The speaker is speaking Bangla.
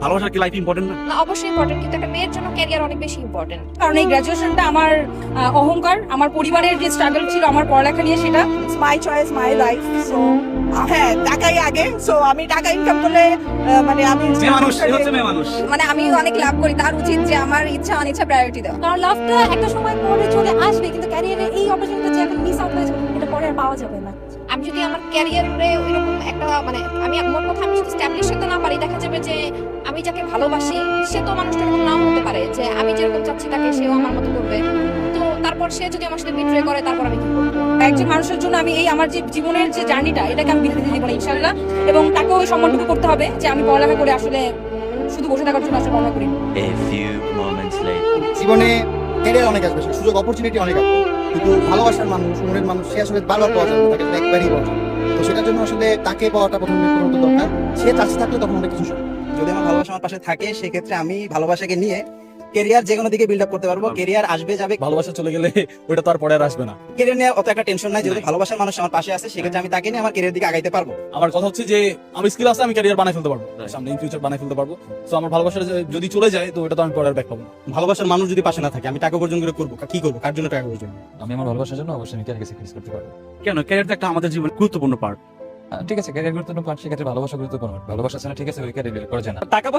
ভালোবাসা কি লাইফ ইম্পর্টেন্ট না? না, অবশ্যই ইম্পর্টেন্ট, কিন্তু একটা মেয়ের জন্য ক্যারিয়ার অনেক বেশি ইম্পর্টেন্ট। কারণ এই গ্রাজুয়েশনটা আমার অহংকার, আমার পরিবারের যে স্ট্রাগল ছিল আমার পড়ালেখা নিয়ে, সেটা মাই চয়েস মাই লাইফ। সো হ্যাঁ, টাকাই আগে। সো আমি টাকা ইনকাম করলে মানে আমি মেয়ে মানুষ, এ হচ্ছে মেয়ে মানুষ। মানে আমি অনেক লাভ করি, তার উচিত যে আমার ইচ্ছা অনিচ্ছা প্রায়োরিটি দেওয়া। কারণ লাভটা একটা সময় পরে চলে আসবে, কিন্তু ক্যারিয়ারে এই অপরচুনিটি যে এখন মিস আউট হয়েছে এটা পরে আর পাওয়া যাবে না। আমি যদি আমার ক্যারিয়ারে ওইরকম একটা মানে আমি মোট কথা আমি যদি স্ট্যাবলিশ হতে না পারি, দেখা যাবে যে আমি যাকে ভালোবাসি সে তো মানুষটা এরকম নাও হতে পারে যে আমি যেরকম চাচ্ছি তাকে সেও আমার মতো করবে। তো তারপর সে যদি আমার সাথে বিট্রে করে, তারপর আমি কি করবো? একজন মানুষের জন্য আমি এই আমার যে জীবনের যে জার্নিটা, এটাকে আমি বিরতি দিব না ইনশাআল্লাহ। এবং তাকেও ওই সম্মানটুকু করতে হবে যে আমি পড়ালেখা করে আসলে শুধু বসে থাকার জন্য আসলে পড়ালেখা করি। A few moments later. জীবনে ক্যারিয়ার অনেক আসবে, সুযোগ অপরচুনিটি অনেক আসবে, কিন্তু ভালোবাসার মানুষ, মনের মানুষ সে আসলে বারবার পাওয়া যাবে না, তাকে তো একবারই পাওয়া যাবে। তো সেটার জন্য আসলে তাকে পাওয়াটা প্রথমে দরকার। সে চাচ্ছে থাকলে তখন অনেক কিছু সম্ভব। যদি আমার ভালোবাসা আমার পাশে থাকে, সেক্ষেত্রে আমি ভালোবাসাকে নিয়ে ক্যারিয়ার যে কোনো দিকে বিল্ড আপ করতে পারবো। ক্যারিয়ার আসবে যাবে, ভালোবাসা চলে গেলে ওটা তো আর পরে আর আসবে না। ক্যারিয়ার নিয়ে অত একটা টেনশন নাই। যেহেতু ভালোবাসার মানুষ আমার পাশে আছে, সেক্ষেত্রে আমি তাকে নিয়ে আমার ক্যারিয়ার দিকে আগাইতে পারবো। আমার কথা হচ্ছে যে আমি স্কিল আছে, আমি ক্যারিয়ার বানাই ফেলতে পারবো, সামনে ইন ফিউচার বানাই ফেলতে পারবো। তো আমার ভালোবাসা যদি চলে যায় তো ওটা তো আমি পরে আর ব্যাক পাবো না। ভালোবাসার মানুষ যদি পাশে না থাকে, আমি টাকা উপার্জন করে করবো কি করবো, কার জন্য টাকা উপার্জন? আমি আমার ভালোবাসার জন্য অবশ্যই আমি ক্যারিয়ারকে স্যাক্রিফাইস করতে পারবো। কেন? ক্যারিয়ার তো একটা আমাদের জীবনের গুরুত্বপূর্ণ পার্ট। ঠিক আছে, ক্যারিয়ার গুরুত্বপূর্ণ পার্ট, সেক্ষেত্রে ভালোবাসা গুরুত্বপূর্ণ। ভালোবাসা আছে না, ঠিক আছে, ওই ক্যারিয়ার করা যায় না। টাকা